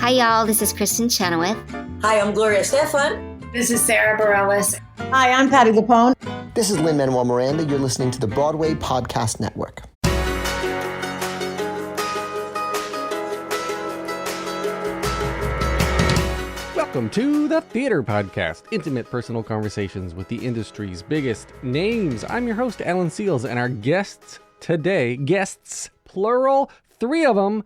Hi, y'all. This is Kristen Chenoweth. Hi, I'm Gloria Stefan. This is Sarah Bareilles. Hi, I'm Patty Lapone. This is Lin-Manuel Miranda. You're listening to the Broadway Podcast Network. Welcome to the Theater Podcast, intimate personal conversations with the industry's biggest names. I'm your host, Alan Seals, and our guests today, guests, plural, 3 of them,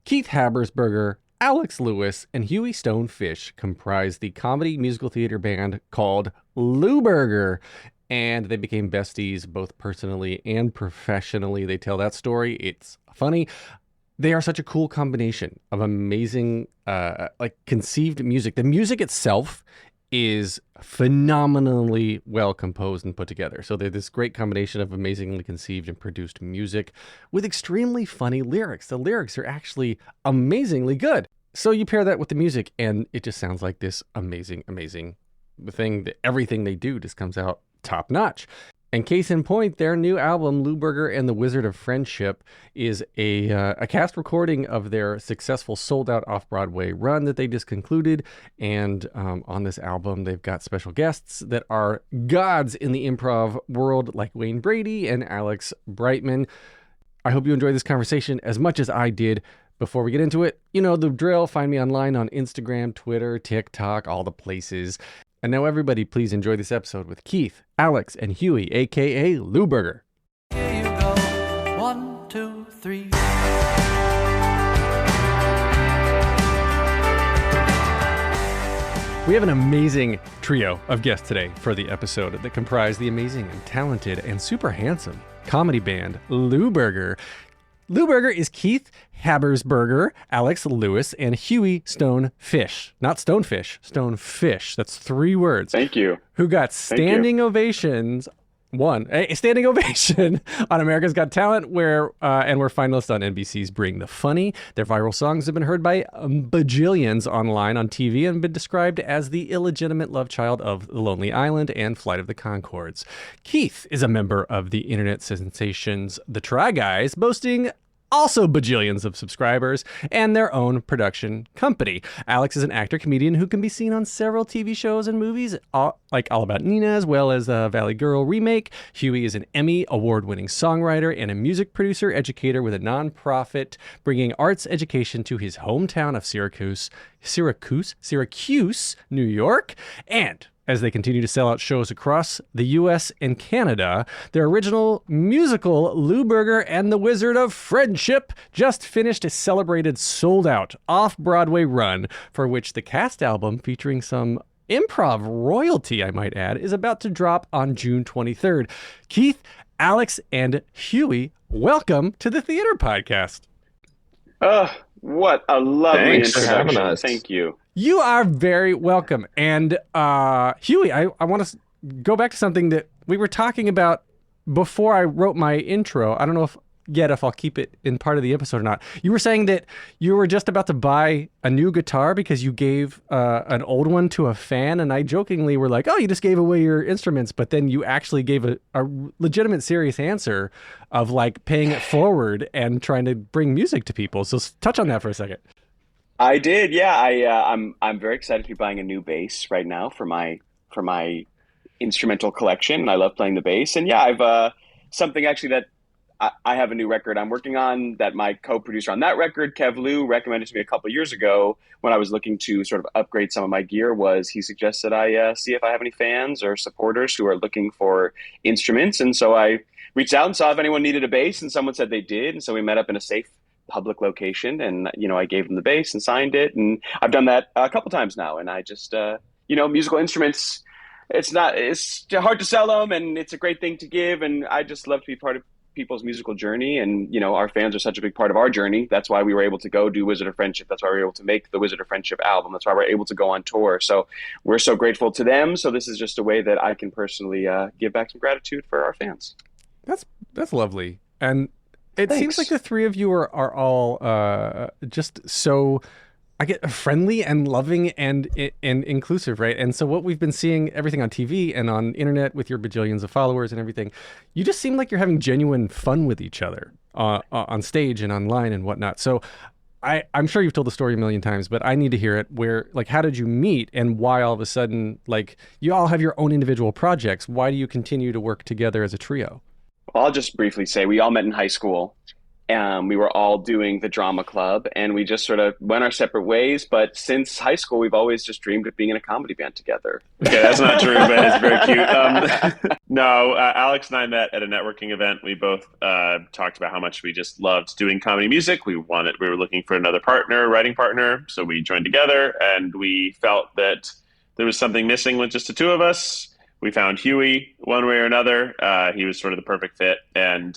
Keith Habersberger, Alex Lewis, and Hughie Stonefish, comprise the comedy musical theater band called Lewberger. And they became besties both personally and professionally. They tell that story. It's funny. They are such a cool combination of amazing, conceived music. The music itself is phenomenally well composed and put together. So they're this great combination of amazingly conceived and produced music with extremely funny lyrics. The lyrics are actually amazingly good. So you pair that with the music and it just sounds like this amazing, amazing thing that everything they do just comes out top notch. And case in point, their new album, Lewberger and the Wizard of Friendship, is a cast recording of their successful sold-out off-Broadway run that they just concluded. And on this album, they've got special guests that are gods in the improv world, like Wayne Brady and Alex Brightman. I hope you enjoyed this conversation as much as I did. Before we get into it, you know the drill. Find me online on Instagram, Twitter, TikTok, all the places. And now everybody, please enjoy this episode with Keith, Alex, and Hughie, a.k.a. Lewberger. Here you go. 1, 2, 3. We have an amazing trio of guests today for the episode that comprise the amazing and talented and super handsome comedy band Lewberger. Lewberger is Keith Habersberger, Alex Lewis, and Hughie Stonefish. Not Stonefish, Stonefish. That's 3 words. Thank you. Who got standing ovations. A standing ovation on America's Got Talent, and we're finalists on NBC's Bring the Funny. Their viral songs have been heard by bajillions online on TV and been described as the illegitimate love child of The Lonely Island and Flight of the Conchords. Keith is a member of the internet sensations The Try Guys, boasting also bajillions of subscribers, and their own production company. Alex is an actor, comedian who can be seen on several TV shows and movies, like All About Nina, as well as the Valley Girl remake. Hughie is an Emmy award-winning songwriter and a music producer, educator with a nonprofit, bringing arts education to his hometown of Syracuse, New York. And as they continue to sell out shows across the U.S. and Canada, their original musical, Lewberger and the Wizard of Friendship, just finished a celebrated sold-out off-Broadway run, for which the cast album, featuring some improv royalty, I might add, is about to drop on June 23rd. Keith, Alex, and Hughie, welcome to the Theater Podcast. What a lovely Thanks for having introduction. us. Thank you. You are very welcome. And Hughie, I want to go back to something that we were talking about before I wrote my intro. I don't know if I'll keep it in part of the episode or not. You were saying that you were just about to buy a new guitar because you gave an old one to a fan, and I jokingly were like, oh, you just gave away your instruments, but then you actually gave a legitimate, serious answer of like paying it forward and trying to bring music to people. So touch on that for a second. I did, yeah. I'm very excited to be buying a new bass right now for my instrumental collection, and I love playing the bass. And yeah, I've something actually that I have a new record I'm working on that my co-producer on that record, Kev Liu, recommended to me a couple of years ago when I was looking to sort of upgrade some of my gear. He suggested I see if I have any fans or supporters who are looking for instruments. And so I reached out and saw if anyone needed a bass, and someone said they did. And so we met up in a safe public location, and I gave them the bass and signed it. And I've done that a couple times now. And I just musical instruments, it's hard to sell them, and it's a great thing to give. And I just love to be part of people's musical journey, and our fans are such a big part of our journey. That's why we were able to go do Wizard of Friendship. That's why we were able to make the Wizard of Friendship album. That's why we're able to go on tour. So we're so grateful to them. So this is just a way that I can personally give back some gratitude for our fans. That's lovely. And it Thanks. seems like the 3 of you are all just so friendly and loving and inclusive, right? And so what we've been seeing, everything on TV and on internet with your bajillions of followers and everything, you just seem like you're having genuine fun with each other on stage and online and whatnot. So I'm sure you've told the story a million times, but I need to hear it. Where, like, how did you meet, and why all of a sudden, like, you all have your own individual projects? Why do you continue to work together as a trio? I'll just briefly say we all met in high school. We were all doing the drama club, and we just sort of went our separate ways. But since high school, we've always just dreamed of being in a comedy band together. Okay, that's not true, but it's very cute. No, Alex and I met at a networking event. We both talked about how much we just loved doing comedy music. We were looking for another partner, writing partner, so we joined together, and we felt that there was something missing with just the two of us. We found Hughie one way or another. He was sort of the perfect fit, and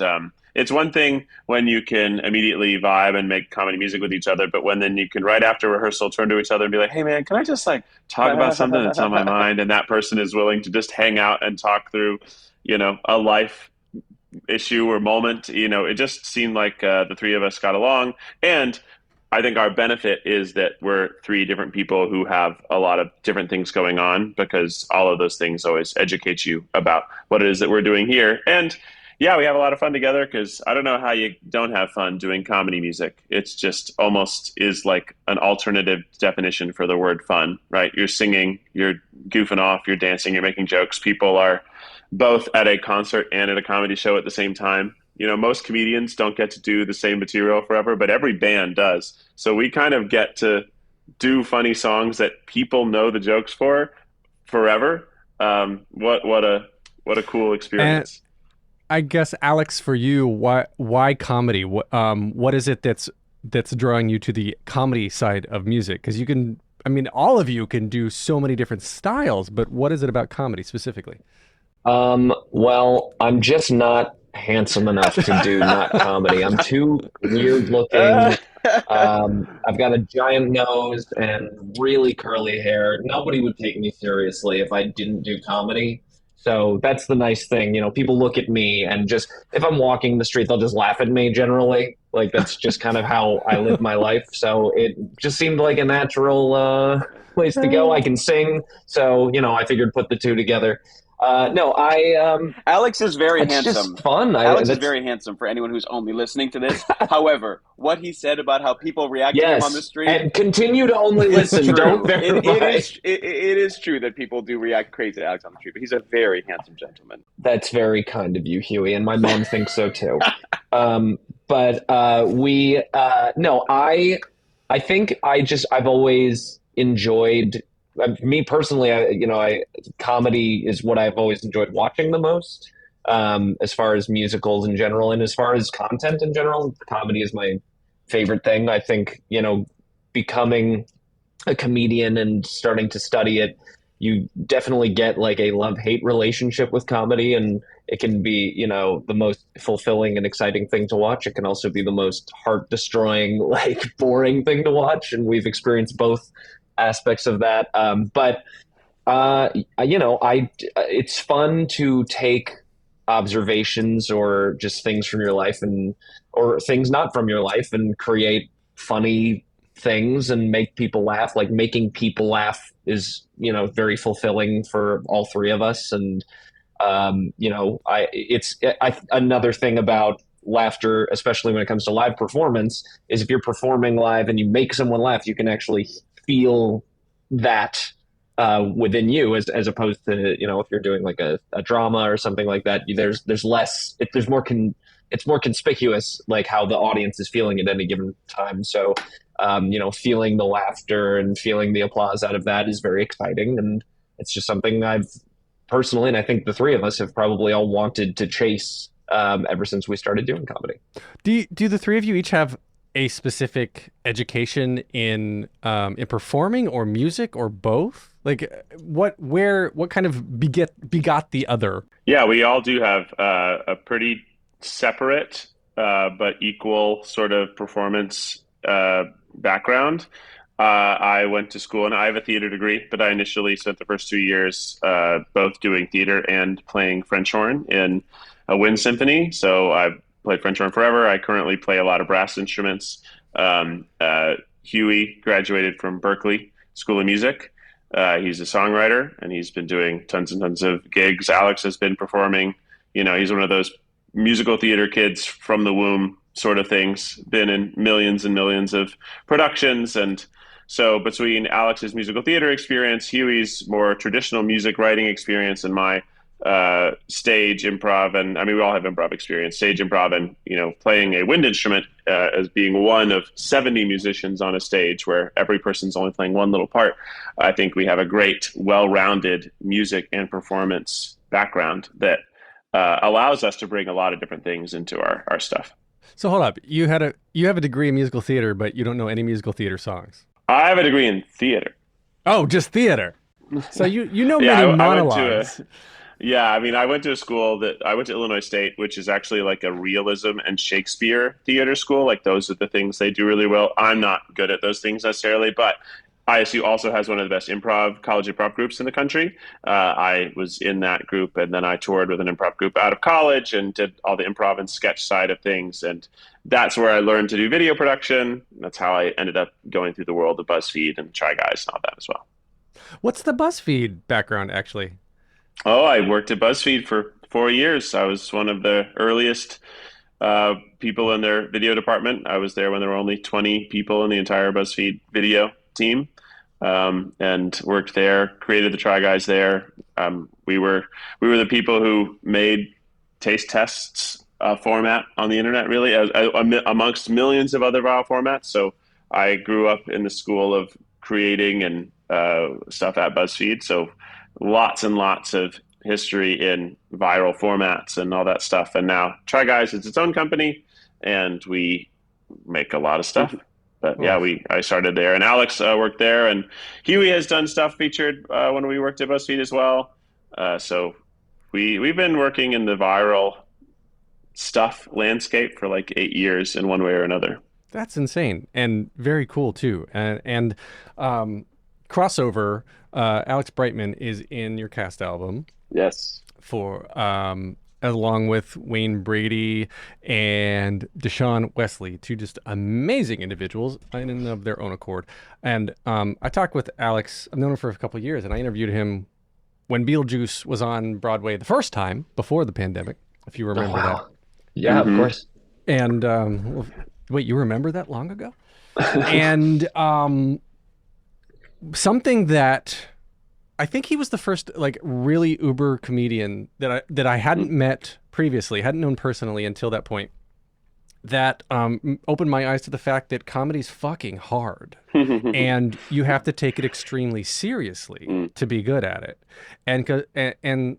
it's one thing when you can immediately vibe and make comedy music with each other, but when then you can, right after rehearsal, turn to each other and be like, hey man, can I just like talk about something that's on my mind? And that person is willing to just hang out and talk through, a life issue or moment. It just seemed like the three of us got along. And I think our benefit is that we're three different people who have a lot of different things going on, because all of those things always educate you about what it is that we're doing here. And yeah, we have a lot of fun together, because I don't know how you don't have fun doing comedy music. It's just almost is like an alternative definition for the word fun, right? You're singing, you're goofing off, you're dancing, you're making jokes. People are both at a concert and at a comedy show at the same time. Most comedians don't get to do the same material forever, but every band does. So we kind of get to do funny songs that people know the jokes for forever. What a cool experience. I guess, Alex, for you, why comedy? What is it that's drawing you to the comedy side of music? Because all of you can do so many different styles, but what is it about comedy specifically? Well, I'm just not handsome enough to do not comedy. I'm too weird looking. I've got a giant nose and really curly hair. Nobody would take me seriously if I didn't do comedy. So that's the nice thing. People look at me and just, if I'm walking the street, they'll just laugh at me generally. Like, that's just kind of how I live my life. So it just seemed like a natural place to go. I can sing. So, I figured put the two together. Alex is very it's handsome. Just fun. Alex is very handsome for anyone who's only listening to this. However, what he said about how people react to him on the street, and continue to only listen. Don't verify. It is true that people do react crazy to Alex on the street, but he's a very handsome gentleman. That's very kind of you, Hughie, and my mom thinks so too. I think I've always enjoyed. Me personally, comedy is what I've always enjoyed watching the most, as far as musicals in general, and as far as content in general. Comedy is my favorite thing. I think, becoming a comedian and starting to study it, you definitely get like a love-hate relationship with comedy, and it can be, the most fulfilling and exciting thing to watch. It can also be the most heart-destroying, like boring thing to watch, and we've experienced both aspects of that. It's fun to take observations or just things from your life or things not from your life and create funny things and make people laugh. Like, making people laugh is, very fulfilling for all three of us. And, another thing about laughter, especially when it comes to live performance, is if you're performing live and you make someone laugh, you can actually feel that within you, as opposed to, if you're doing like a drama or something like that, there's less, it's more conspicuous, like how the audience is feeling at any given time. So, feeling the laughter and feeling the applause out of that is very exciting. And it's just something I've personally, and I think the three of us have probably all wanted to chase ever since we started doing comedy. Do the three of you each have a specific education in performing or music, or both? Like, what kind of begot the other? Yeah, we all do have a pretty separate but equal sort of performance background. I went to school, and I have a theater degree, but I initially spent the first 2 years both doing theater and playing French horn in a wind symphony. So I played French horn forever. I currently play a lot of brass instruments. Hughie graduated from Berklee School of Music. He's a songwriter, and he's been doing tons and tons of gigs. Alex has been performing. He's one of those musical theater kids from the womb, sort of things, been in millions and millions of productions. And so between Alex's musical theater experience, Hughie's more traditional music writing experience, and my stage improv, and I mean, we all have improv experience, stage improv, and playing a wind instrument as being one of 70 musicians on a stage where every person's only playing one little part. I think we have a great, well-rounded music and performance background that allows us to bring a lot of different things into our stuff. So hold up, you have a degree in musical theater, but you don't know any musical theater songs. I have a degree in theater. Oh, just theater. So you know many monologues. I went to a school I went to Illinois State, which is actually like a realism and Shakespeare theater school. Like those are the things they do really well. I'm not good at those things necessarily, but ISU also has one of the best college improv groups in the country. I was in that group, and then I toured with an improv group out of college and did all the improv and sketch side of things. And that's where I learned to do video production. That's how I ended up going through the world of BuzzFeed and Try Guys and all that as well. What's the BuzzFeed background, actually? Oh, I worked at BuzzFeed for 4 years. I was one of the earliest people in their video department. I was there when there were only 20 people in the entire BuzzFeed video team, and worked there, created the Try Guys there. We were the people who made taste tests format on the internet, really, amongst millions of other viral formats. So I grew up in the school of creating and stuff at BuzzFeed. So lots and lots of history in viral formats and all that stuff. And now Try Guys is its own company, and we make a lot of stuff. But yeah, I started there, and Alex worked there, and Hughie has done stuff featured when we worked at BuzzFeed as well. So we've been working in the viral stuff landscape for like 8 years in one way or another. That's insane and very cool too. And crossover. Alex Brightman is in your cast album. Yes. For along with Wayne Brady and Deshaun Wesley, two just amazing individuals in and of their own accord. And I talked with Alex. I've known him for a couple of years, and I interviewed him when Beetlejuice was on Broadway the first time before the pandemic, if you remember that. Yeah, of course. And wait, you remember that long ago? And something that I think he was the first like really uber comedian that I hadn't met previously, hadn't known personally until that point, that opened my eyes to the fact that comedy's fucking hard and you have to take it extremely seriously to be good at it. And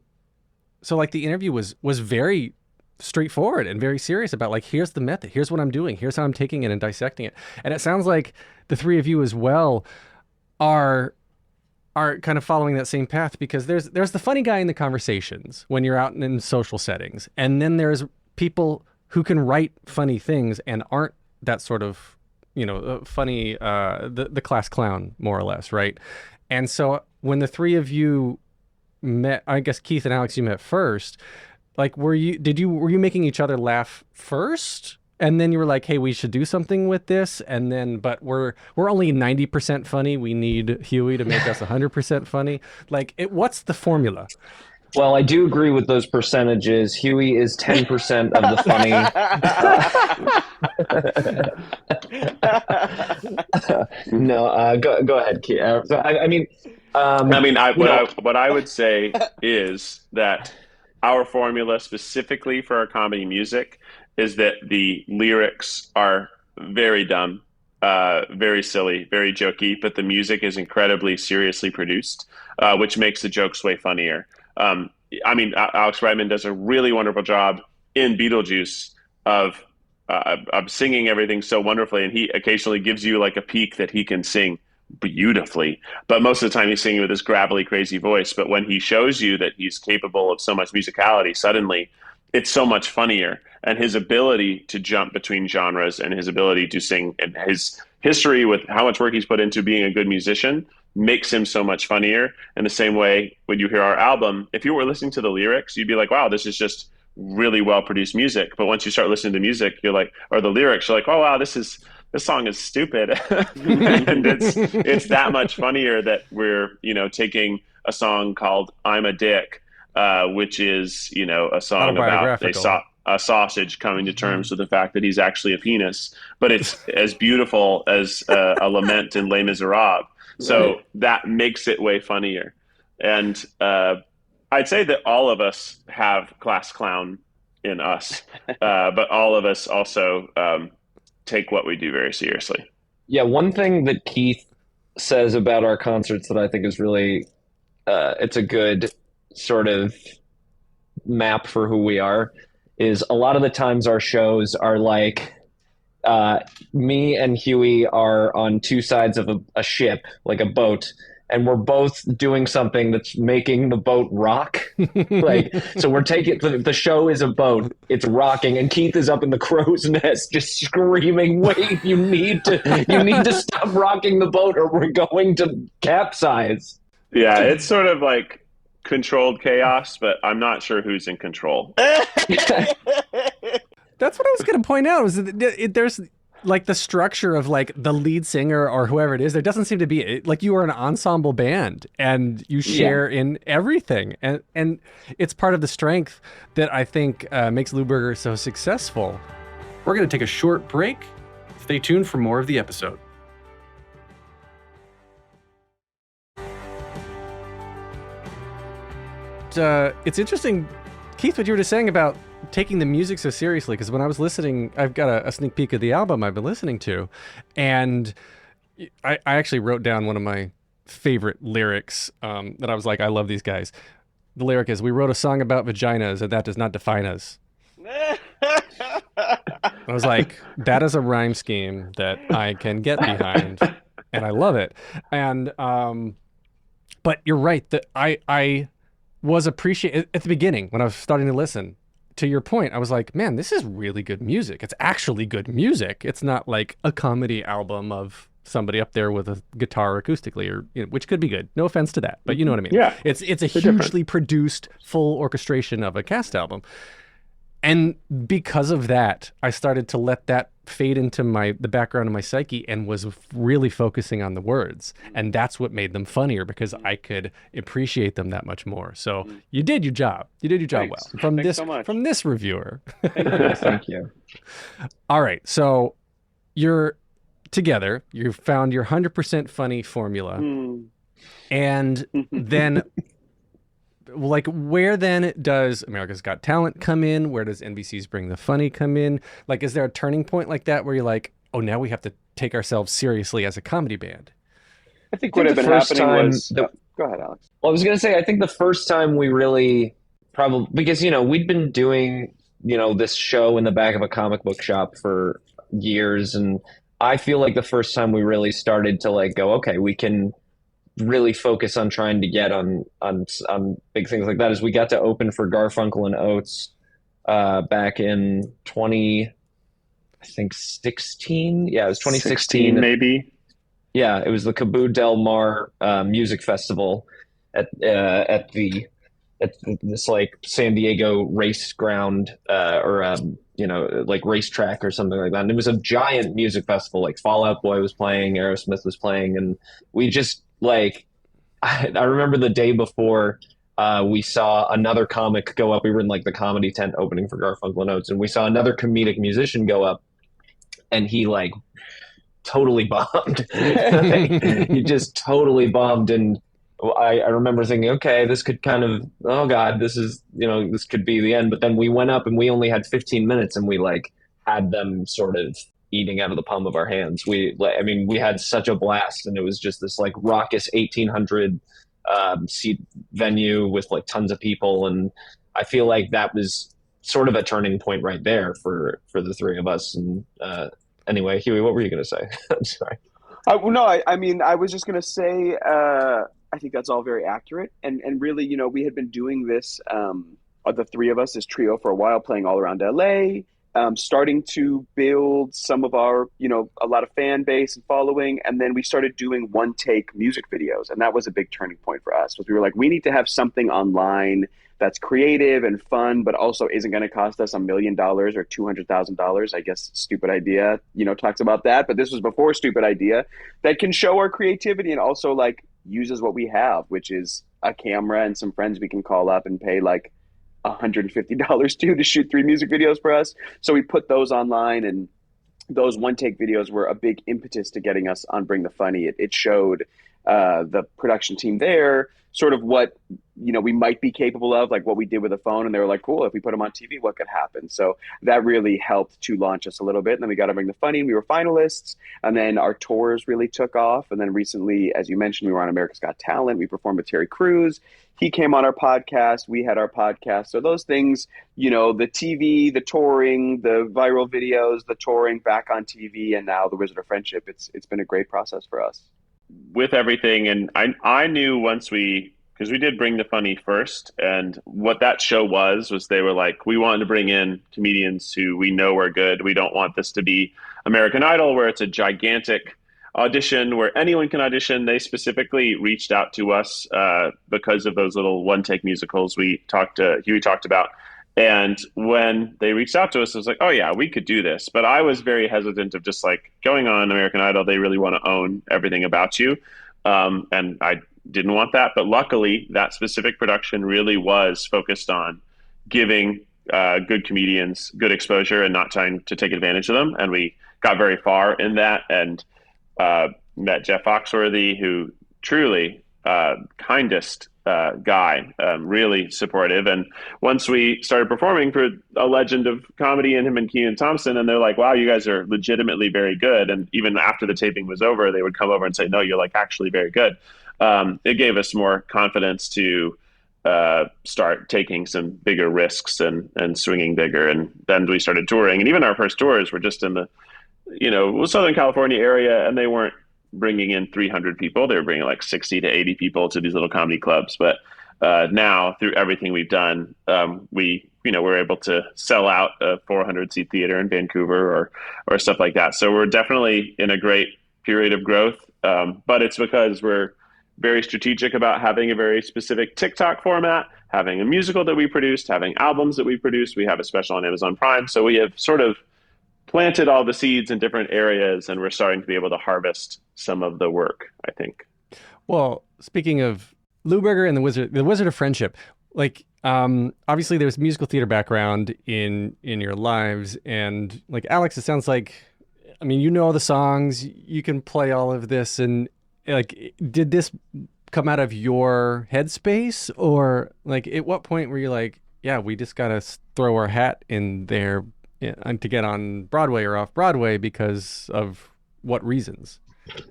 so like the interview was very straightforward and very serious about like, here's the method, here's what I'm doing, here's how I'm taking it and dissecting it. And it sounds like the three of you as well are kind of following that same path, because there's the funny guy in the conversations when you're out in social settings, and then there's people who can write funny things and aren't that sort of funny the class clown, more or less, right? And so when the three of you met, I guess Keith and Alex, you met first, like were you making each other laugh first? And then you were like, hey, we should do something with this. And then, but we're only 90% funny. We need Hughie to make us 100% funny. Like, what's the formula? Well, I do agree with those percentages. Hughie is 10% of the funny. No, go ahead, Keith. What I would say is that our formula specifically for our comedy music is that the lyrics are very dumb, very silly, very jokey, but the music is incredibly seriously produced, which makes the jokes way funnier. Alex Brightman does a really wonderful job in Beetlejuice of singing everything so wonderfully, and he occasionally gives you like a peek that he can sing beautifully, but most of the time he's singing with this gravelly, crazy voice. But when he shows you that he's capable of so much musicality, suddenly it's so much funnier. And his ability to jump between genres and his ability to sing and his history with how much work he's put into being a good musician makes him so much funnier. In the same way, when you hear our album, if you were listening to the lyrics, you'd be like, wow, this is just really well produced music. But once you start listening to music, you're like, or the lyrics, you're like, oh wow, this song is stupid. And it's that much funnier that we're, taking a song called I'm a Dick, which is, a song about a sausage coming to terms with the fact that he's actually a penis, but it's as beautiful as a lament in Les Miserables. So that makes it way funnier. And I'd say that all of us have class clown in us, but all of us also take what we do very seriously. Yeah, one thing that Keith says about our concerts that I think is really, it's a good sort of map for who we are, is a lot of the times our shows are like, me and Hughie are on two sides of a ship, like a boat, and we're both doing something that's making the boat rock. Like, so we're taking the show is a boat, it's rocking, and Keith is up in the crow's nest just screaming, "Wait, you need to stop rocking the boat or we're going to capsize." Yeah, it's sort of like controlled chaos, but I'm not sure who's in control. That's what I was going to point out. Was that there's like the structure of like the lead singer or whoever it is. There doesn't seem to be like you are an ensemble band and you share in everything, and it's part of the strength that I think makes Lewberger so successful. We're going to take a short break. Stay tuned for more of the episode. It's interesting, Keith, what you were just saying about taking the music so seriously, because when I was listening, I've got a sneak peek of the album I've been listening to, and I actually wrote down one of my favorite lyrics that I was like, I love these guys. The lyric is, "We wrote a song about vaginas and that does not define us." I was like, that is a rhyme scheme that I can get behind, and I love it. And but you're right, that I was appreciating at the beginning when I was starting to listen. To your point, I was like, man, this is really good music. It's actually good music. It's not like a comedy album of somebody up there with a guitar acoustically, or which could be good. No offense to that, but you know what I mean. Yeah, it's a hugely produced full orchestration of a cast album. And because of that, I started to let that fade into the background of my psyche and was really focusing on the words. And that's what made them funnier, because I could appreciate them that much more. So you did your job. You did your job well. From this reviewer. Thank you. All right. So you're together. You found your 100% funny formula. And then like, where then does America's Got Talent come in? Where does NBC's Bring the Funny come in? Like, is there a turning point like that where you're like, oh, now we have to take ourselves seriously as a comedy band? I think what had been happening was... Go ahead, Alex. Well, I was going to say, I think the first time we really probably, because, we'd been doing, this show in the back of a comic book shop for years. And I feel like the first time we really started to like go, okay, we can really focus on trying to get on big things like that, is we got to open for Garfunkel and Oates back in 2016. Yeah, it was 2016 maybe. Yeah, it was the Cabo Del Mar music festival at this like San Diego race ground like racetrack or something like that. And it was a giant music festival. Like Fall Out Boy was playing, Aerosmith was playing, and we just like I remember the day before we saw another comic go up. We were in like the comedy tent opening for Garfunkel and Oates, and we saw another comedic musician go up, and he like totally bombed. He just totally bombed. And I remember thinking, okay, this could kind of, oh God, this is, this could be the end. But then we went up and we only had 15 minutes and we like had them sort of eating out of the palm of our hands. We had such a blast, and it was just this like raucous 1,800 seat venue with like tons of people. And I feel like that was sort of a turning point right there for the three of us. And anyway, Hughie, what were you going to say? I'm sorry. I was just going to say, I think that's all very accurate. And really, we had been doing this, the three of us, this trio, for a while, playing all around LA, starting to build some of our, a lot of fan base and following. And then we started doing one-take music videos. And that was a big turning point for us, because we were like, we need to have something online that's creative and fun, but also isn't going to cost us $1 million or $200,000. I guess Stupid Idea, talks about that. But this was before Stupid Idea, that can show our creativity and also like uses what we have, which is a camera and some friends we can call up and pay like $150 to shoot 3 music videos for us. So we put those online, and those one take videos were a big impetus to getting us on Bring the Funny. It showed the production team there sort of what we might be capable of, like what we did with a phone, and they were like, cool, if we put them on TV, what could happen? So that really helped to launch us a little bit. And then we got to Bring the Funny, and we were finalists, and then our tours really took off. And then recently, as you mentioned, we were on America's Got Talent. We performed with Terry Crews. He came on our podcast. We had our podcast. So those things, the TV, the touring, the viral videos, the touring back on TV, and now the Wizard of Friendship. It's been a great process for us. With everything, and I knew once because we did Bring the Funny first, and what that show was they were like, we wanted to bring in comedians who we know are good. We don't want this to be American Idol where it's a gigantic audition where anyone can audition. They specifically reached out to us because of those little one take musicals Hughie talked about. And when they reached out to us, it was like, oh yeah, we could do this. But I was very hesitant of just like going on American Idol. They really want to own everything about you. And I didn't want that. But luckily, that specific production really was focused on giving good comedians good exposure and not trying to take advantage of them. And we got very far in that, and met Jeff Foxworthy, who truly kindest guy, really supportive. And once we started performing for a legend of comedy in him and Kenan Thompson, and they're like, wow, you guys are legitimately very good. And even after the taping was over, they would come over and say, no, you're like actually very good. It gave us more confidence to start taking some bigger risks and swinging bigger. And then we started touring. And even our first tours were just in the, Southern California area, and they weren't bringing in 300 people. They were bringing like 60 to 80 people to these little comedy clubs. But now, through everything we've done, we're able to sell out a 400-seat theater in Vancouver or stuff like that. So we're definitely in a great period of growth. But it's because we're very strategic about having a very specific TikTok format, having a musical that we produced, having albums that we produced. We have a special on Amazon Prime. So we have sort of planted all the seeds in different areas, and we're starting to be able to harvest some of the work, I think. Well, speaking of Lewberger and the Wizard of Friendship, like obviously there's musical theater background in your lives, and like Alex, it sounds like, I mean, all the songs, you can play all of this, and like, did this come out of your headspace, or like at what point were you like, yeah, we just gotta throw our hat in there to get on Broadway or off Broadway? Because of what reasons?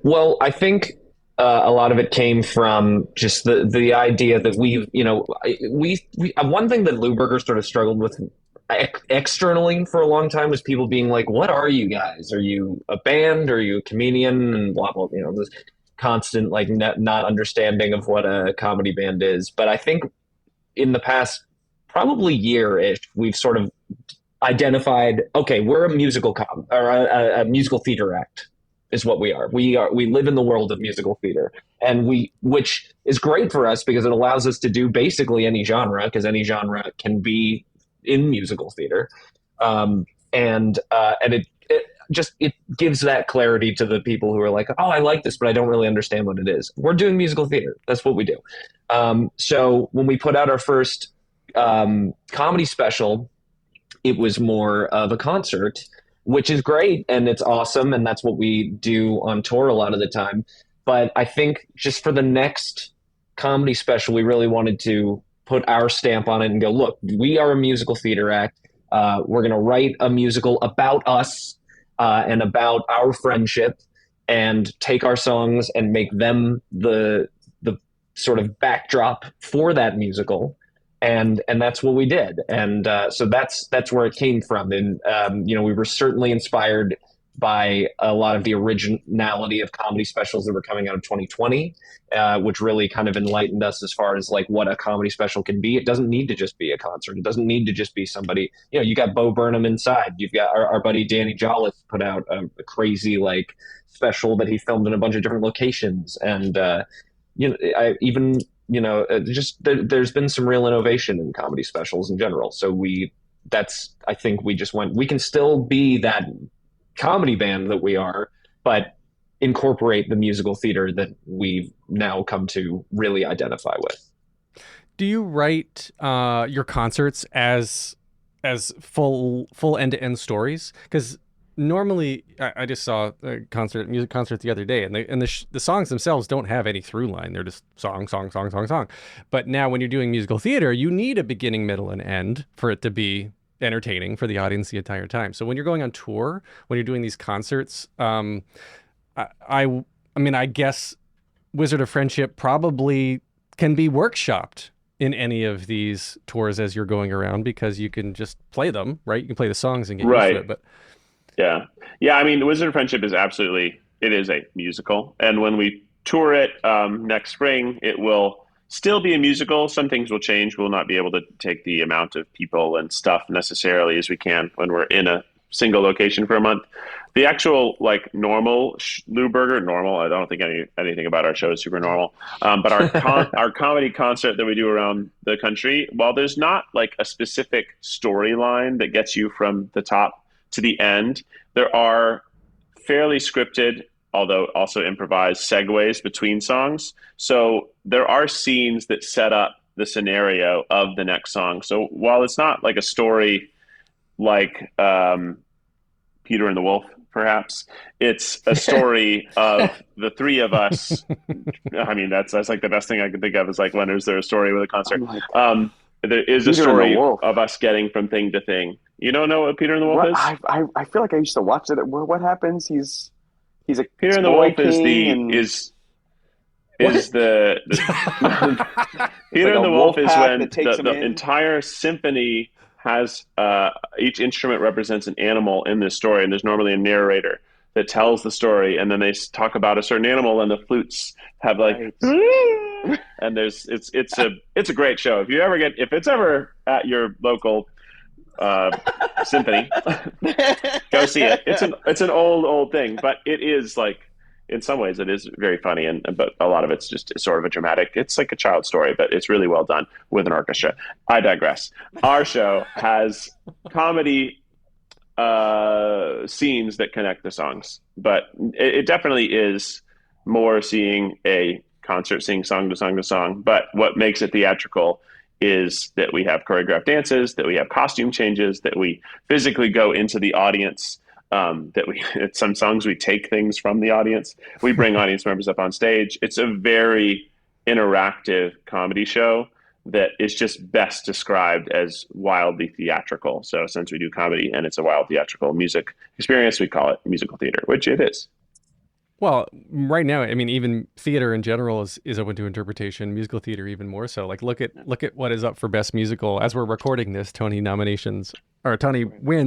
Well, I think a lot of it came from just the idea that we one thing that Lewberger sort of struggled with externally for a long time was people being like, what are you guys? Are you a band? Are you a comedian? And blah, blah, this constant like not understanding of what a comedy band is. But I think in the past probably year-ish, we've sort of identified, okay, we're a musical a musical theater act is what we are. We live in the world of musical theater, and which is great for us because it allows us to do basically any genre, because any genre can be in musical theater. And it gives that clarity to the people who are like, oh, I like this, but I don't really understand what it is. We're doing musical theater. That's what we do. So when we put out our first comedy special, it was more of a concert, which is great and it's awesome. And that's what we do on tour a lot of the time. But I think just for the next comedy special, we really wanted to put our stamp on it and go, look, we are a musical theater act. We're going to write a musical about us and about our friendship, and take our songs and make them the sort of backdrop for that musical. And that's what we did. And so that's where it came from. And, we were certainly inspired by a lot of the originality of comedy specials that were coming out of 2020, which really kind of enlightened us as far as like what a comedy special can be. It doesn't need to just be a concert. It doesn't need to just be somebody, you got Bo Burnham inside. You've got our buddy Danny Jolliffe put out a crazy like special that he filmed in a bunch of different locations. And, there's been some real innovation in comedy specials in general. So I think we just went, we can still be that comedy band that we are, but incorporate the musical theater that we've now come to really identify with. Do you write your concerts as full end-to-end stories? Because normally, I just saw a music concert the other day, and the songs themselves don't have any through line. They're just song, song, song, song, song. But now when you're doing musical theater, you need a beginning, middle, and end for it to be entertaining for the audience the entire time. So when you're going on tour, when you're doing these concerts, I mean, I guess Wizard of Friendship probably can be workshopped in any of these tours as you're going around, because you can just play them, right? You can play the songs and get used to it. But yeah. I mean, Wizard of Friendship is it is a musical, and when we tour it next spring, it will still be a musical. Some things will change. We'll not be able to take the amount of people and stuff necessarily as we can when we're in a single location for a month. The actual normal Lewberger, normal, I don't think anything about our show is super normal. But our comedy concert that we do around the country, while there's not a specific storyline that gets you from the top to the end, there are fairly scripted, although also improvised, segues between songs. So there are scenes that set up the scenario of the next song. So while it's not a story like Peter and the Wolf, perhaps, it's a story of the three of us. I mean, that's the best thing I can think of is when is there a story with a concert? There is a story of us getting from thing to thing. You don't know what Peter and the Wolf is? I feel like I used to watch it. What happens? He's a Peter and the Wolf is the Peter and the Wolf is when the entire symphony has each instrument represents an animal in this story, and there's normally a narrator that tells the story, and then they talk about a certain animal, and the flutes have and it's a great show. If it's ever at your local symphony, go see it. It's an old thing, but it is in some ways it is very funny, but a lot of it's just sort of a dramatic. It's like a child story, but it's really well done with an orchestra. I digress. Our show has comedy scenes that connect the songs, but it definitely is more seeing a concert sing song to song to song. But what makes it theatrical is that we have choreographed dances, that we have costume changes, that we physically go into the audience, at some songs we take things from the audience. We bring audience members up on stage. It's a very interactive comedy show that is just best described as wildly theatrical. So since we do comedy and it's a wild theatrical music experience, we call it musical theater, which it is. Well, right now, I mean, even theater in general is open to interpretation. Musical theater even more so. Look at what is up for Best Musical. As we're recording this, Tony wins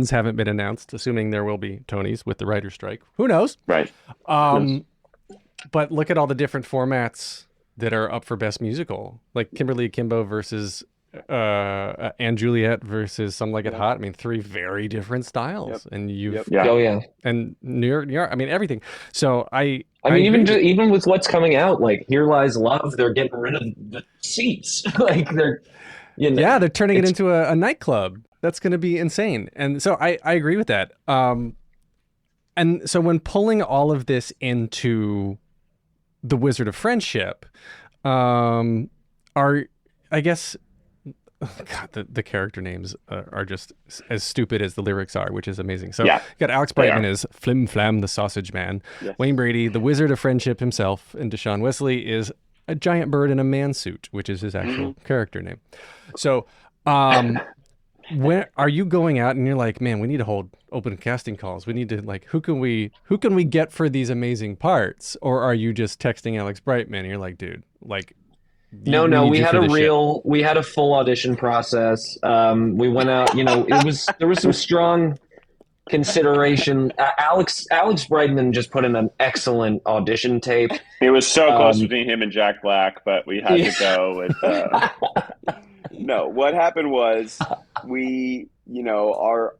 haven't been announced, assuming there will be Tonys with the writer's strike. Who knows? Right. But look at all the different formats that are up for Best Musical, like Kimberly Akimbo versus and Juliet versus Some Like It Hot. I mean, three very different styles, and and New York. I mean, everything. So I mean, even with what's coming out, Here Lies Love, they're getting rid of the seats. They're they're turning it into a nightclub. That's going to be insane. And so I agree with that. And so when pulling all of this into the Wizard of Friendship, I guess. God, the character names are just as stupid as the lyrics are, which is amazing. So you got Alex Brightman as Flim Flam the Sausage Man. Yes. Wayne Brady, the Wizard of Friendship himself, and Deshaun Wesley is a giant bird in a man suit, which is his actual character name. So when are you going out and you're like, man, we need to hold open casting calls. We need to who can we get for these amazing parts? Or are you just texting Alex Brightman and you're like, dude, No, we had a full audition process. We went out, there was some strong consideration. Alex Brightman just put in an excellent audition tape. It was so close between him and Jack Black, but we had to go with. No, what happened was we, our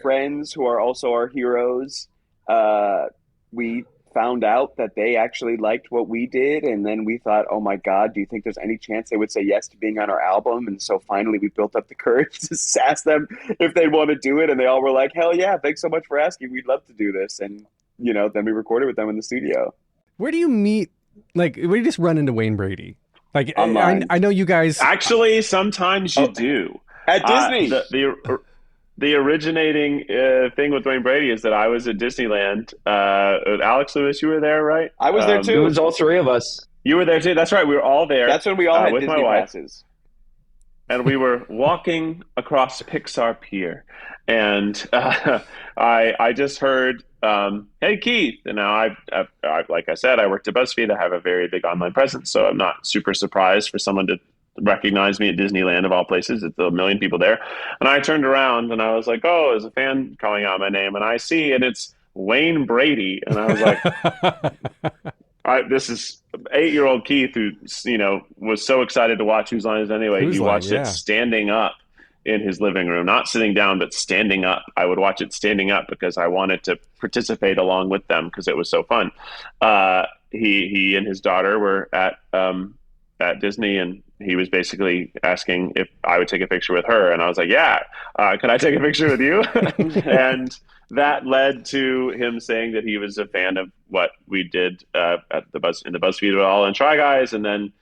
friends who are also our heroes, we found out that they actually liked what we did, and then we thought, oh my god, do you think there's any chance they would say yes to being on our album? And so finally we built up the courage to ask them if they'd want to do it, and they all were like, hell yeah, thanks so much for asking, we'd love to do this. And then we recorded with them in the studio. Where do you meet, where do you just run into Wayne Brady? Like, Online. I know you guys. Actually, sometimes you do. At Disney. The originating thing with Wayne Brady is that I was at Disneyland. Alex Lewis, you were there, right? I was there It too. was all three of us. You were there too. That's right. We were all there. That's when we all had with my Disney wife. passes. And we were walking across Pixar Pier, and I just heard, "Hey Keith!" And now I like I said, I worked at BuzzFeed. I have a very big online presence, so I'm not super surprised for someone to recognize me at Disneyland of all places. It's a million people there, and I turned around and I was like, "Oh, there's a fan calling out my name," and I see, and it's Wayne Brady, and I was like. This is 8-year-old Keith who, was so excited to watch Whose Line Is It Anyway. He watched it standing up in his living room, not sitting down, but standing up. I would watch it standing up because I wanted to participate along with them because it was so fun. He and his daughter were at Disney, and he was basically asking if I would take a picture with her, and I was like, "Yeah, can I take a picture with you?" And that led to him saying that he was a fan of what we did in the BuzzFeed All and Try Guys, and then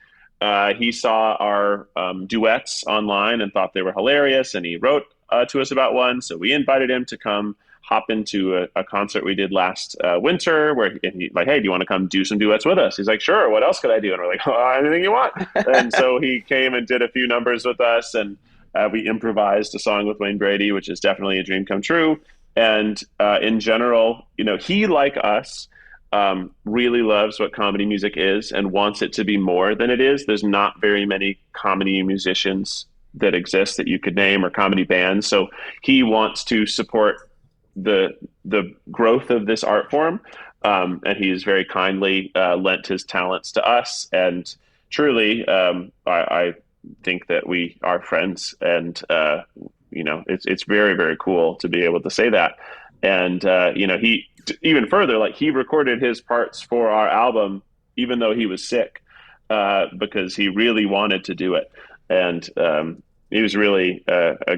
he saw our duets online and thought they were hilarious, and he wrote to us about one. So we invited him to come hop into a concert we did last winter, where he like, "Hey, do you want to come do some duets with us?" He's like, "Sure. What else could I do?" And we're like, "Oh, anything you want." And so he came and did a few numbers with us, and we improvised a song with Wayne Brady, which is definitely a dream come true. And in general, he, like us, really loves what comedy music is and wants it to be more than it is. There's not very many comedy musicians that exist that you could name, or comedy bands. So he wants to support the growth of this art form. And he's very kindly lent his talents to us. And truly, I think that we are friends, and it's very, very cool to be able to say that. And he even further, like, he recorded his parts for our album even though he was sick, because he really wanted to do it. And he was really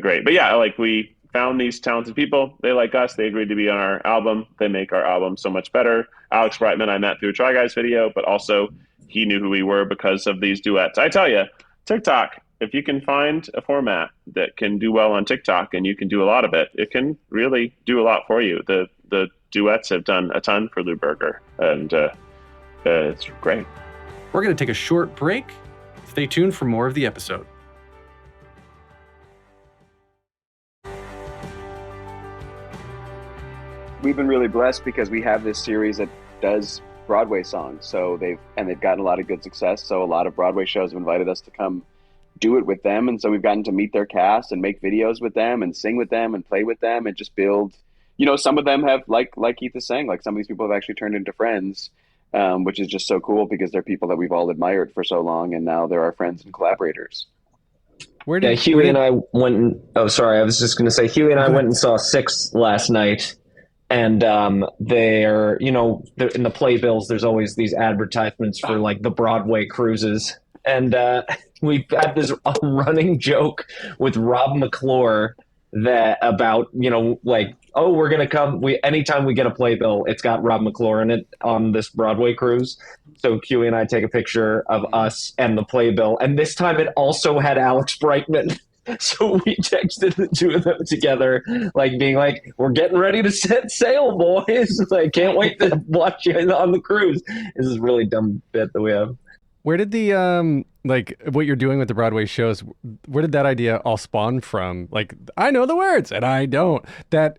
great. But yeah, like, we found these talented people. They like us. They agreed to be on our album. They make our album so much better. Alex Brightman I met through a Try Guys video, but also he knew who we were because of these duets. I tell you, TikTok, if you can find a format that can do well on TikTok, and you can do a lot of it, it can really do a lot for you. The duets have done a ton for Lewberger, and it's great. We're going to take a short break. Stay tuned for more of the episode. We've been really blessed because we have this series that does Broadway songs. So they've gotten a lot of good success. So a lot of Broadway shows have invited us to come do it with them. And so we've gotten to meet their cast and make videos with them and sing with them and play with them and just build, some of them have, like Keith is saying, like, some of these people have actually turned into friends, which is just so cool because they're people that we've all admired for so long. And now they're our friends and collaborators. Hughie and I went, I was just going to say, Hughie and I went and saw Six last night. And they're in the playbills, there's always these advertisements for, like, the Broadway cruises. And we've had this running joke with Rob McClure that about, we're going to come. Anytime we get a playbill, it's got Rob McClure in it on this Broadway cruise. So Hughie and I take a picture of us and the playbill. And this time it also had Alex Brightman. So we texted the two of them together, like, being like, "We're getting ready to set sail, boys. I can't wait to watch you on the cruise." This is a really dumb bit that we have. Where did the what you're doing with the Broadway shows, where did that idea all spawn from? Like, I know the words and I don't. That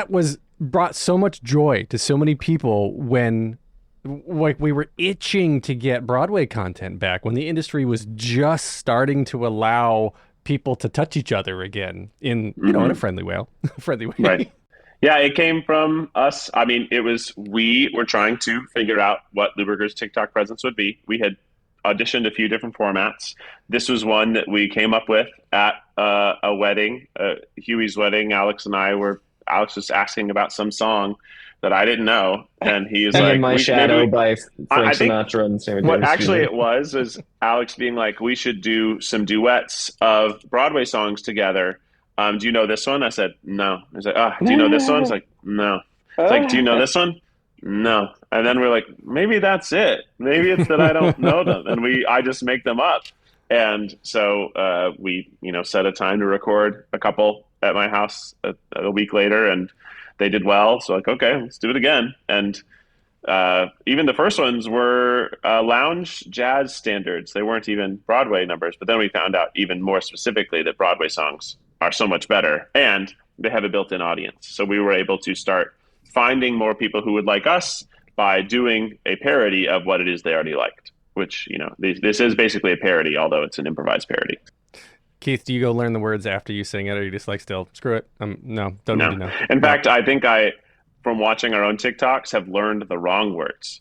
was brought so much joy to so many people when, like, we were itching to get Broadway content back, when the industry was just starting to allow people to touch each other again in in a friendly way. Right. Yeah, it came from us. I mean, we were trying to figure out what Lewberger's TikTok presence would be. We had auditioned a few different formats. This was one that we came up with at a wedding, Hughie's wedding. Alex was asking about some song that I didn't know, and he was like, "In My Shadow" by Frank Sinatra and Sammy Davis. What actually it was Alex being like, "We should do some duets of Broadway songs together. Do you know this one?" I said, "No." He's like, "Do you know this one?" It's like, "No." It's like, "Do you know this one?" No. And then we're like, maybe that's it. Maybe it's that I don't know them, and I just make them up. And so we, set a time to record a couple at my house a week later, and they did well. So like, okay, let's do it again. And even the first ones were lounge jazz standards. They weren't even Broadway numbers. But then we found out even more specifically that Broadway songs are so much better, and they have a built-in audience. So we were able to start finding more people who would like us by doing a parody of what it is they already liked, which, this is basically a parody, although it's an improvised parody. Keith, do you go learn the words after you sing it, or you just like, still, screw it? No, don't need to know. In fact, I think from watching our own TikToks, have learned the wrong words.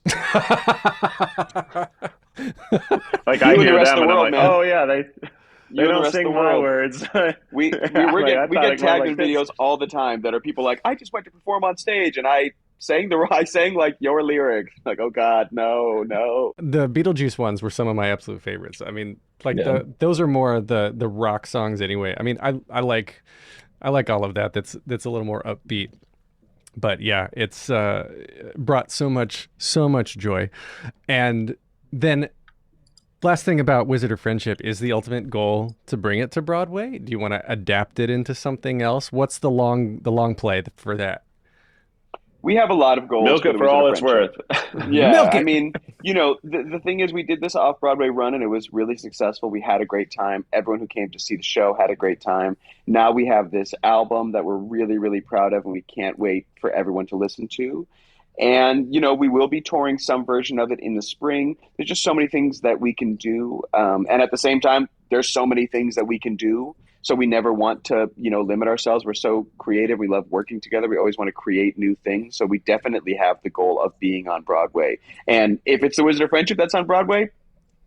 Like I hear them and I'm like, oh yeah, they don't sing my words. We get tagged in videos all the time that are people like, I just went to perform on stage and I sang like your lyrics. Like, oh God, no. The Beetlejuice ones were some of my absolute favorites. I mean, those are more the rock songs anyway. I mean, I like all of that. That's a little more upbeat. But yeah, it's brought so much joy. And then last thing about Wizard of Friendship, is the ultimate goal to bring it to Broadway? Do you want to adapt it into something else? What's the long play for that? We have a lot of goals. Milk it for all it's worth. Yeah, I mean, the thing is, we did this off-Broadway run, and it was really successful. We had a great time. Everyone who came to see the show had a great time. Now we have this album that we're really, really proud of, and we can't wait for everyone to listen to. And, we will be touring some version of it in the spring. There's just so many things that we can do. And at the same time, there's so many things that we can do. So we never want to, limit ourselves. We're so creative. We love working together. We always want to create new things. So we definitely have the goal of being on Broadway. And if it's The Wizard of Friendship that's on Broadway,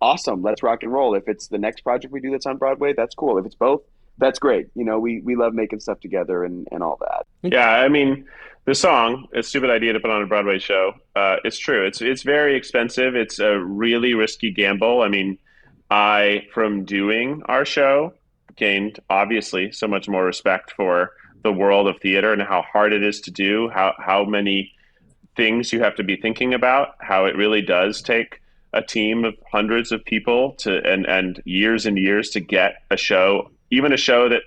awesome. Let's rock and roll. If it's the next project we do that's on Broadway, that's cool. If it's both, that's great. We love making stuff together and all that. Yeah, I mean, the song, a stupid idea to put on a Broadway show. It's true. It's very expensive. It's a really risky gamble. I mean, from doing our show, gained obviously so much more respect for the world of theater and how hard it is to do, how many things you have to be thinking about, how it really does take a team of hundreds of people and years and years to get a show, even a show that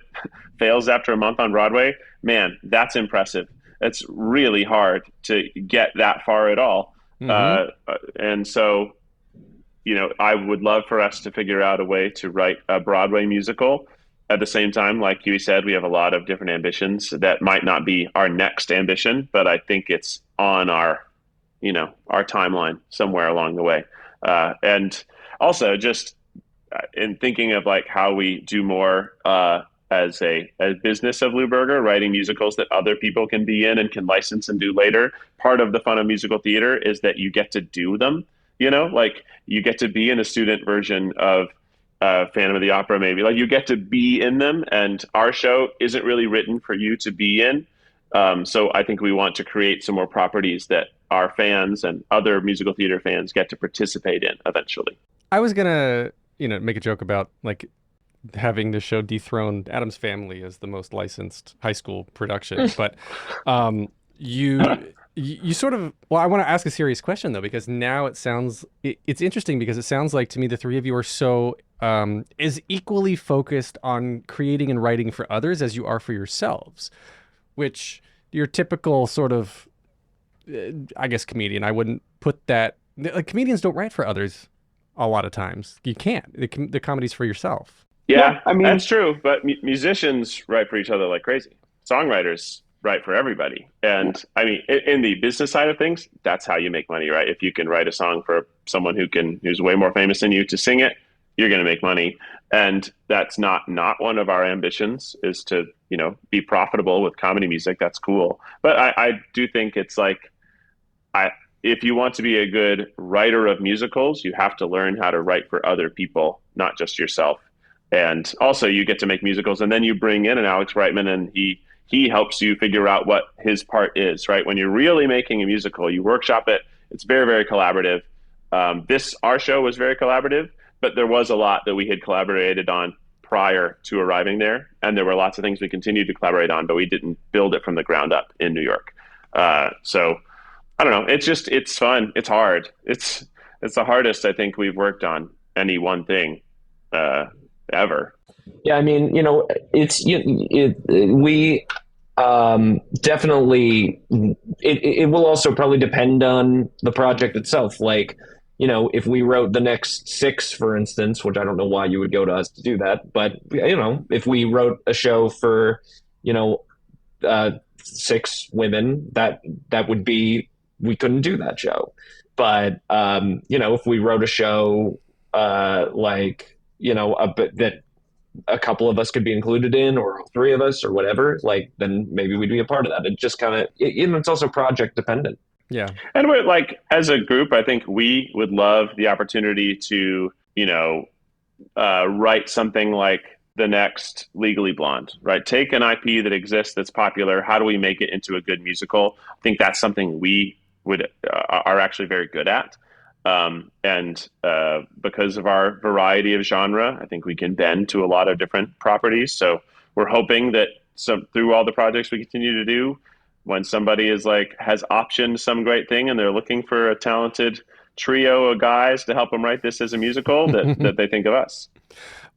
fails after a month on Broadway. Man, that's impressive. It's really hard to get that far at all. Mm-hmm. And so, I would love for us to figure out a way to write a Broadway musical. At the same time, like Hughie said, we have a lot of different ambitions that might not be our next ambition, but I think it's on our timeline somewhere along the way. And also just in thinking of like how we do more as a business of Lewberger, writing musicals that other people can be in and can license and do later. Part of the fun of musical theater is that you get to do them, like you get to be in a student version of Phantom of the Opera, maybe. Like you get to be in them, and our show isn't really written for you to be in. So I think we want to create some more properties that our fans and other musical theater fans get to participate in eventually. I was gonna, make a joke about like having the show dethrone Addams Family as the most licensed high school production, but you sort of, well, I want to ask a serious question though, because now it's interesting because it sounds like to me the three of you are so is equally focused on creating and writing for others as you are for yourselves, which your typical sort of, I guess, comedian, I wouldn't put that, like comedians don't write for others a lot of times. You can't. The comedy's for yourself. Yeah, I mean, that's true. But musicians write for each other like crazy. Songwriters write for everybody. And I mean, in the business side of things, that's how you make money, right? If you can write a song for someone who's way more famous than you to sing it, you're going to make money. And that's not one of our ambitions, is to, be profitable with comedy music. That's cool. But I do think it's like, if you want to be a good writer of musicals, you have to learn how to write for other people, not just yourself. And also you get to make musicals, and then you bring in an Alex Reitman, and he helps you figure out what his part is, right? When you're really making a musical, you workshop it. It's very, very collaborative. Our show was very collaborative, but there was a lot that we had collaborated on prior to arriving there. And there were lots of things we continued to collaborate on, but we didn't build it from the ground up in New York. So I don't know. It's fun. It's hard. It's the hardest I think we've worked on any one thing ever. Yeah, I mean, we definitely it will also probably depend on the project itself. Like, if we wrote the next six, for instance, which I don't know why you would go to us to do that, but if we wrote a show for, six women, that would be, we couldn't do that show. But if we wrote a show that a couple of us could be included in, or all three of us, or whatever, like, then maybe we'd be a part of that. It just kind of, it's also project dependent. Yeah. And we're like, as a group, I think we would love the opportunity to, write something like the next Legally Blonde, right? Take an IP that exists that's popular. How do we make it into a good musical? I think that's something we are actually very good at. And because of our variety of genre, I think we can bend to a lot of different properties. So we're hoping that through all the projects we continue to do, when somebody has optioned some great thing and they're looking for a talented trio of guys to help them write this as a musical, that they think of us.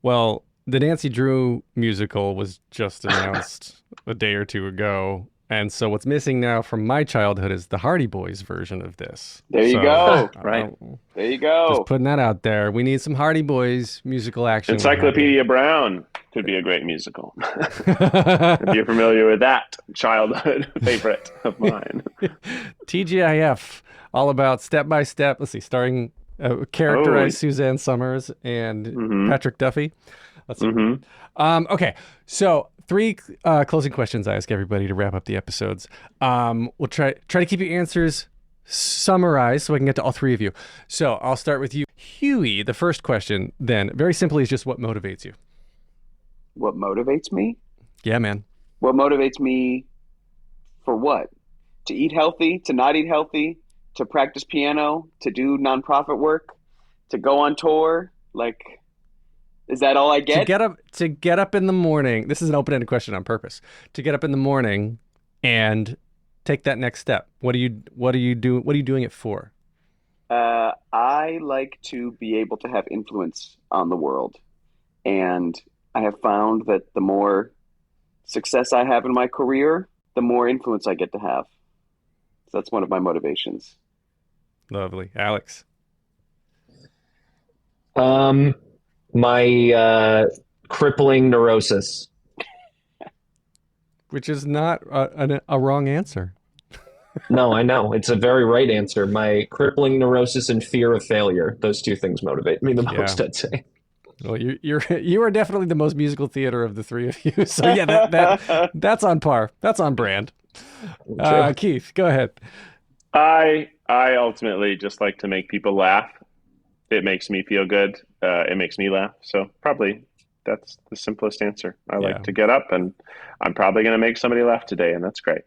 Well, the Nancy Drew musical was just announced a day or two ago. And so what's missing now from my childhood is the Hardy Boys version of this. There you go. Right. There you go. Just putting that out there. We need some Hardy Boys musical action. Encyclopedia Brown could be a great musical. If you're familiar with that childhood favorite of mine. TGIF, all about step by step. Let's see, starring characterized Suzanne Summers and Patrick Duffy. Let's see. Okay, so 3 closing questions I ask everybody to wrap up the episodes. We'll try to keep your answers summarized so I can get to all 3 of you. So I'll start with you, Hughie. The first question, then, very simply, is just what motivates you. What motivates me? Yeah, man. What motivates me for what? To eat healthy, to not eat healthy, to practice piano, to do nonprofit work, to go on tour. Like, is that all I get? To get up in the morning. This is an open-ended question on purpose. To get up in the morning and take that next step. What are you doing it for? I like to be able to have influence on the world. And I have found that the more success I have in my career, the more influence I get to have. So that's one of my motivations. Lovely. Alex? My crippling neurosis. Which is not a wrong answer. No, I know. It's a very right answer. My crippling neurosis and fear of failure. Those 2 things motivate me the most, I'd say. Well, you are definitely the most musical theater of the 3 of you. So yeah, that's on par. That's on brand. Keith, go ahead. I ultimately just like to make people laugh. It makes me feel good. It makes me laugh. So probably that's the simplest answer. I like to get up, and I'm probably going to make somebody laugh today, and that's great.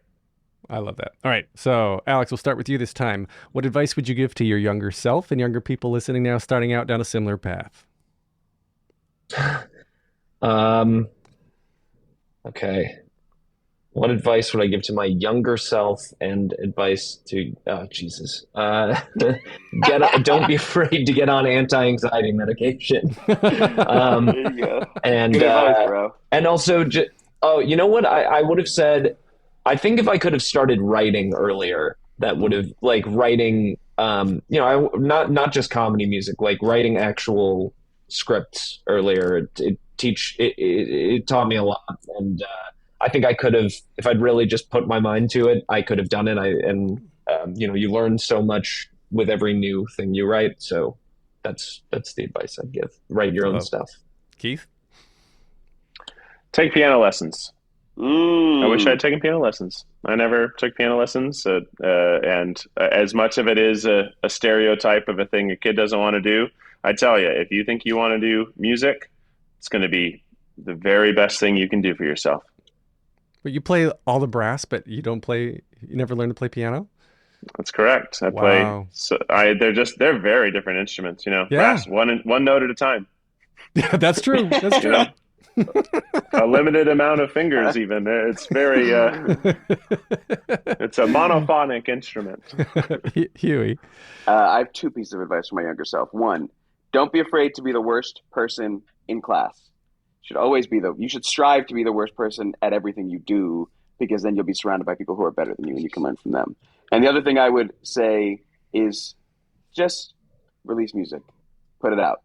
I love that. All right. So, Alex, we'll start with you this time. What advice would you give to your younger self and younger people listening now, starting out down a similar path? Okay. What advice would I give to my younger self, and advice to Jesus? Don't be afraid to get on anti-anxiety medication. There you go. And good advice, bro. And also, you know what? I would have said, I think if I could have started writing earlier, that would have, like, writing, not just comedy music, like writing actual scripts earlier. It taught me a lot, and I think I could have, if I'd really just put my mind to it, I could have done it. You learn so much with every new thing you write. So that's the advice I'd give. Write your own stuff. Keith? Take piano lessons. I wish I'd taken piano lessons. I never took piano lessons. And as much of it is a stereotype of a thing a kid doesn't want to do, I tell you, if you think you want to do music, it's going to be the very best thing you can do for yourself. But you play all the brass, but you never learn to play piano? That's correct. I play. So they're very different instruments, Yeah. Brass, one note at a time. Yeah, that's true. That's true. A limited amount of fingers, even. It's very, it's a monophonic instrument. Hughie. I have two pieces of advice for my younger self. One, don't be afraid to be the worst person in class. You should strive to be the worst person at everything you do, because then you'll be surrounded by people who are better than you and you can learn from them. And the other thing I would say is just release music, put it out.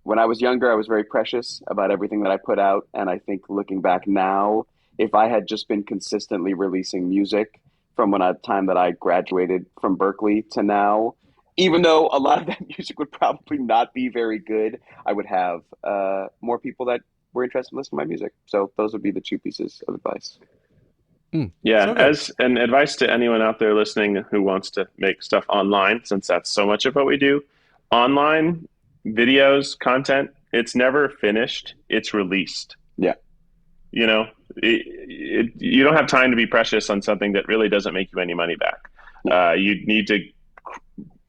When I was younger, I was very precious about everything that I put out. And I think looking back now, if I had just been consistently releasing music from the time that I graduated from Berkeley to now, even though a lot of that music would probably not be very good, I would have more people that were interested in listening to my music. So those would be the two pieces of advice. Yeah, as an advice to anyone out there listening who wants to make stuff online, since that's so much of what we do, online videos, content, it's never finished, it's released. Yeah. You know, you don't have time to be precious on something that really doesn't make you any money back. You need to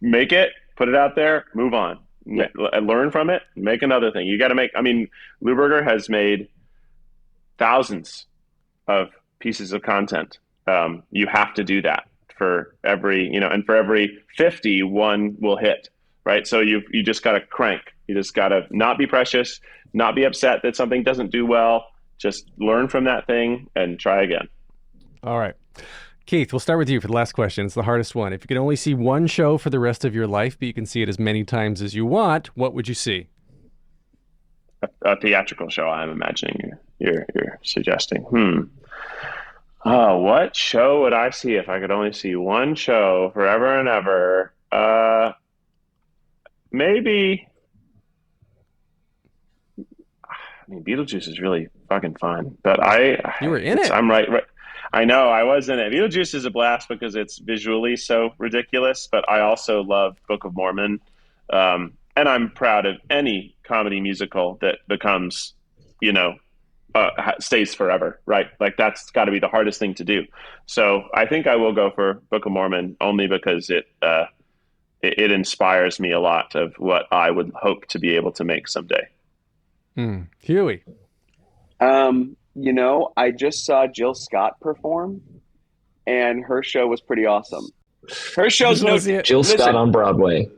make it, put it out there, move on. Yeah. Learn from it, make another thing. You got to Lewberger has made thousands of pieces of content. You have to do that for every, and for every 50, one will hit, right? So you just got to crank. You just got to not be precious, not be upset that something doesn't do well. Just learn from that thing and try again. All right. Keith, we'll start with you for the last question. It's the hardest one. If you could only see one show for the rest of your life, but you can see it as many times as you want, what would you see? A theatrical show, I'm imagining you're suggesting. Oh, what show would I see if I could only see one show forever and ever? Maybe. Beetlejuice is really fucking fun, but you were in it. I'm right. I know I was in it. Beetlejuice is a blast because it's visually so ridiculous, but I also love Book of Mormon. And I'm proud of any comedy musical that becomes, stays forever, right? Like that's got to be the hardest thing to do. So I think I will go for Book of Mormon only because it inspires me a lot of what I would hope to be able to make someday. Hughie. I just saw Jill Scott perform, and her show was pretty awesome. Her show's Jill Scott on Broadway.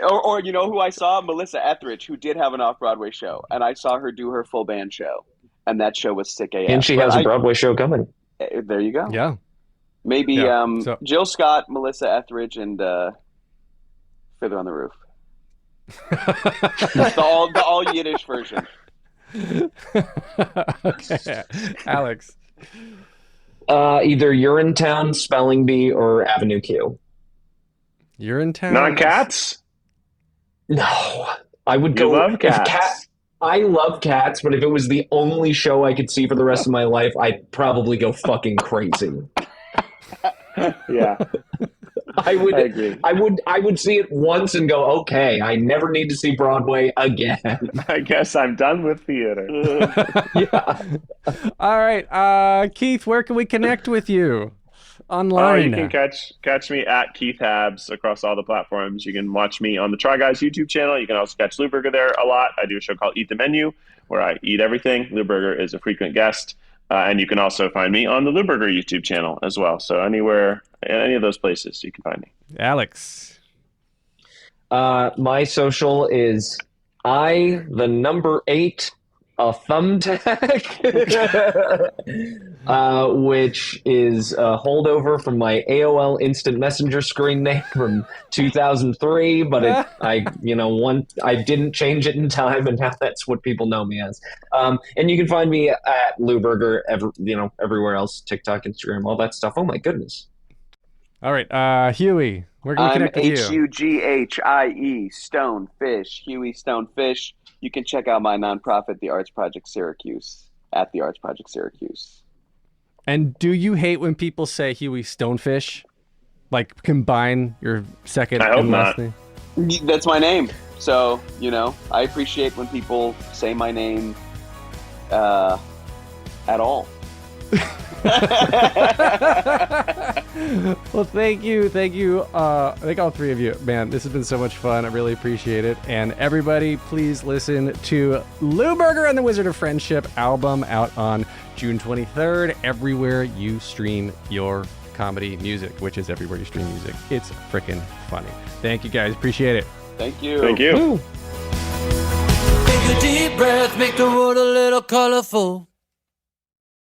Or you know who I saw? Melissa Etheridge, who did have an off-Broadway show, and I saw her do her full band show, and that show was sick AF. And she has a Broadway show coming. There you go. Yeah. Maybe Jill Scott, Melissa Etheridge, and Fiddler on the Roof. the all Yiddish version. Okay. Alex. Either Urinetown, Spelling Bee, or Avenue Q. Urinetown? Not Cats? No. I would go. Love Cats. I love Cats, but if it was the only show I could see for the rest of my life, I'd probably go fucking crazy. Yeah. I agree. I would see it once and go, okay, I never need to see Broadway again. I guess I'm done with theater. Yeah. All right. Keith, where can we connect with you? Online. You can catch me at Keith Habs across all the platforms. You can watch me on the Try Guys YouTube channel. You can also catch Lewberger there a lot. I do a show called Eat the Menu, where I eat everything. Lewberger is a frequent guest. And you can also find me on the Lewberger YouTube channel as well. So anywhere, any of those places, you can find me. Alex. My social is the8, a thumbtack, which is a holdover from my AOL Instant Messenger screen name from 2003, but I didn't change it in time, and now that's what people know me as. And you can find me at Lewberger, everywhere else, TikTok, Instagram, all that stuff. Oh my goodness. All right, Hughie, where can we connect with you? Hughie Stonefish, Hughie Stonefish. You can check out my nonprofit, The Arts Project Syracuse, at The Arts Project Syracuse. And do you hate when people say Hughie Stonefish? Like combine your second and last name? That's my name. So, I appreciate when people say my name at all. Well, thank you. Thank all three of you. Man, this has been so much fun. I really appreciate it. And everybody, please listen to Lewberger and the Wizard of Friendship album out on June 23rd, everywhere you stream your comedy music, which is everywhere you stream music. It's freaking funny. Thank you, guys. Appreciate it. Thank you. Thank you. Woo. Take a deep breath, make the world a little colorful.